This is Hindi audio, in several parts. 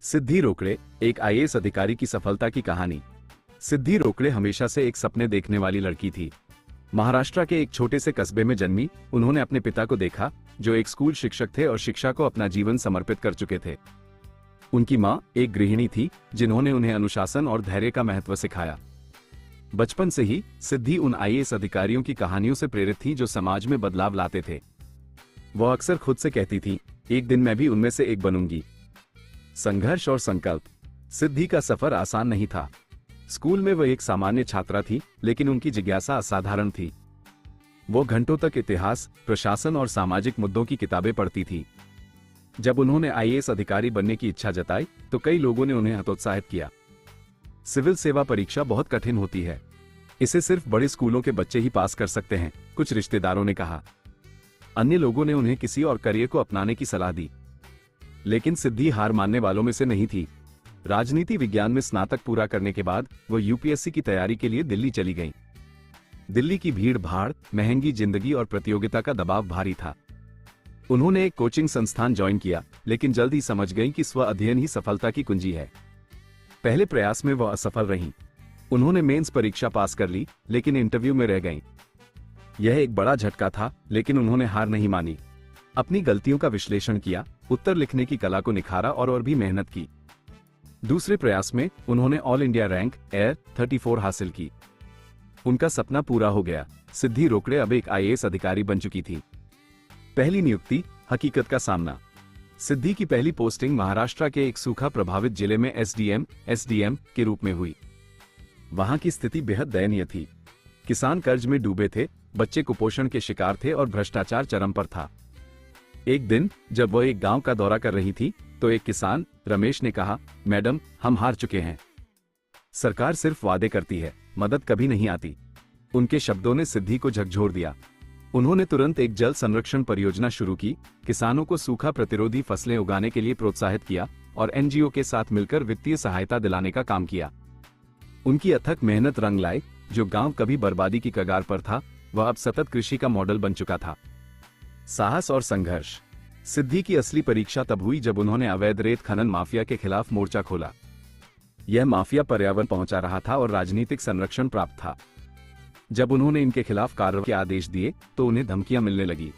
सिद्धि रोकड़े, एक आईएएस अधिकारी की सफलता की कहानी। सिद्धि रोकड़े हमेशा से एक सपने देखने वाली लड़की थी। महाराष्ट्र के एक छोटे से कस्बे में जन्मी, उन्होंने अपने पिता को देखा, जो एक स्कूल शिक्षक थे और शिक्षा को अपना जीवन समर्पित कर चुके थे। उनकी मां एक गृहिणी थी, जिन्होंने उन्हें अनुशासन और धैर्य का महत्व सिखाया। बचपन से ही सिद्धि उन आईएएस अधिकारियों की कहानियों से प्रेरित थी जो समाज में बदलाव लाते थे। वह अक्सर खुद से कहती थी, एक दिन मैं भी उनमें से एक बनूंगी। संघर्ष और संकल्प। सिद्धि का सफर आसान नहीं था। स्कूल में वह एक सामान्य छात्रा थी, लेकिन उनकी जिज्ञासा असाधारण थी। वो घंटों तक इतिहास, प्रशासन और सामाजिक मुद्दों की किताबें पढ़ती थी। जब उन्होंने आईएएस अधिकारी बनने की इच्छा जताई, तो कई लोगों ने उन्हें हतोत्साहित किया। सिविल सेवा परीक्षा बहुत कठिन होती है, इसे सिर्फ बड़े स्कूलों के बच्चे ही पास कर सकते हैं, कुछ रिश्तेदारों ने कहा। अन्य लोगों ने उन्हें किसी और करियर को अपनाने की सलाह दी। लेकिन सिद्धि हार मानने वालों में से नहीं थी। राजनीति विज्ञान में स्नातक पूरा करने के बाद वो यूपीएससी की तैयारी के लिए दिल्ली चली गईं। दिल्ली की भीड़ भाड़, महंगी जिंदगी और प्रतियोगिता का दबाव भारी था। उन्होंने एक कोचिंग संस्थान ज्वाइन किया, लेकिन जल्द ही समझ गईं कि स्व अध्ययन ही सफलता की कुंजी है। पहले प्रयास में वह असफल रहीं। उन्होंने मेंस परीक्षा पास कर ली, लेकिन इंटरव्यू में रह गईं। यह एक बड़ा झटका था, लेकिन उन्होंने हार नहीं मानी। अपनी गलतियों का विश्लेषण किया, उत्तर लिखने की कला को निखारा और भी मेहनत की। दूसरे प्रयास में उन्होंने ऑल इंडिया रैंक एयर 34 हासिल की। उनका सपना पूरा हो गया। सिद्धि रोकड़े अब एक आईएएस अधिकारी बन चुकी थी। पहली नियुक्ति, हकीकत का सामना। सिद्धि की पहली पोस्टिंग महाराष्ट्र के एक सूखा प्रभावित जिले में एसडीएम के रूप में हुई। वहां की स्थिति बेहद दयनीय थी। किसान कर्ज में डूबे थे, बच्चे कुपोषण के शिकार थे और भ्रष्टाचार चरम पर था। एक दिन जब वह एक गांव का दौरा कर रही थी, तो एक किसान रमेश ने कहा, मैडम, हम हार चुके हैं। सरकार सिर्फ वादे करती है, मदद कभी नहीं आती। उनके शब्दों ने सिद्धि को झकझोर दिया। उन्होंने तुरंत एक जल संरक्षण परियोजना शुरू की, किसानों को सूखा प्रतिरोधी फसलें उगाने के लिए प्रोत्साहित किया और एनजीओ के साथ मिलकर वित्तीय सहायता दिलाने का काम किया। उनकी अथक मेहनत रंग लाई। जो गांव कभी बर्बादी की कगार पर था, वह अब सतत कृषि का मॉडल बन चुका था। साहस और संघर्ष। सिद्धि की असली परीक्षा तब हुई जब उन्होंने अवैध रेत खनन माफिया के खिलाफ मोर्चा खोला। यह माफिया पर्यावरण पहुंचा रहा था और राजनीतिक संरक्षण प्राप्त था। जब उन्होंने इनके खिलाफ कार्रवाई के आदेश दिए, तो उन्हें धमकियां मिलने लगी।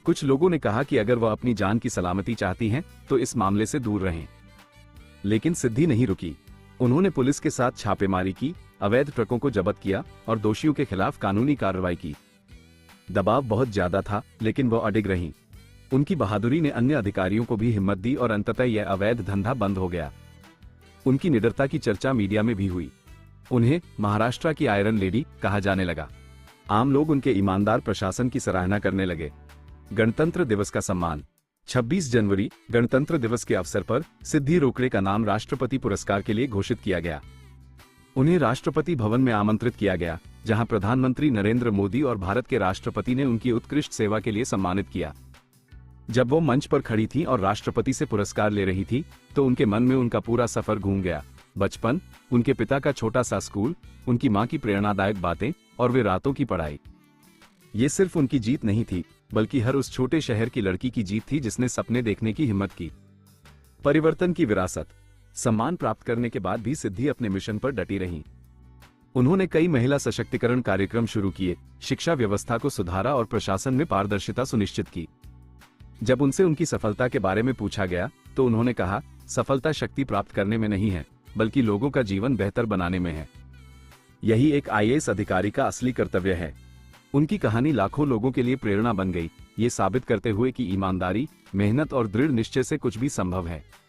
कुछ लोगों ने कहा कि अगर वह अपनी जान की सलामती चाहती हैं, तो इस मामले से दूर रहें। लेकिन सिद्धि नहीं रुकी। उन्होंने पुलिस के साथ छापेमारी की, अवैध ट्रकों को जब्त किया और दोषियों के खिलाफ कानूनी कार्रवाई की। दबाव बहुत ज्यादा था, लेकिन वह अडिग रहीं। उनकी बहादुरी ने अन्य अधिकारियों को भी हिम्मत दी और अंततः यह अवैध धंधा बंद हो गया। उनकी निडरता की चर्चा मीडिया में भी हुई। उन्हें महाराष्ट्र की आयरन लेडी कहा जाने लगा। आम लोग उनके ईमानदार प्रशासन की सराहना करने लगे। गणतंत्र दिवस का सम्मान। 26 जनवरी गणतंत्र दिवस के अवसर पर सिद्धि रोकड़े का नाम राष्ट्रपति पुरस्कार के लिए घोषित किया गया। उन्हें राष्ट्रपति भवन में आमंत्रित किया गया, जहां प्रधानमंत्री नरेंद्र मोदी और भारत के राष्ट्रपति ने उनकी उत्कृष्ट सेवा के लिए सम्मानित किया। जब वो मंच पर खड़ी थी और राष्ट्रपति से पुरस्कार ले रही थी, तो उनके मन में उनका पूरा सफर घूम गया। बचपन, उनके पिता का छोटा सा स्कूल, उनकी मां की प्रेरणादायक बातें और वे रातों की पढ़ाई। ये सिर्फ उनकी जीत नहीं थी, बल्कि हर उस छोटे शहर की लड़की की जीत थी जिसने सपने देखने की हिम्मत की। परिवर्तन की विरासत। सम्मान प्राप्त करने के बाद भी सिद्धि अपने मिशन पर डटी रहीं। उन्होंने कई महिला सशक्तिकरण कार्यक्रम शुरू किए, शिक्षा व्यवस्था को सुधारा और प्रशासन में पारदर्शिता सुनिश्चित की। जब उनसे उनकी सफलता के बारे में पूछा गया, तो उन्होंने कहा, सफलता शक्ति प्राप्त करने में नहीं है, बल्कि लोगों का जीवन बेहतर बनाने में है। यही एक आईएएस अधिकारी का असली कर्तव्य है। उनकी कहानी लाखों लोगों के लिए प्रेरणा बन गई, ये साबित करते हुए कि ईमानदारी, मेहनत और दृढ़ निश्चय से कुछ भी संभव है।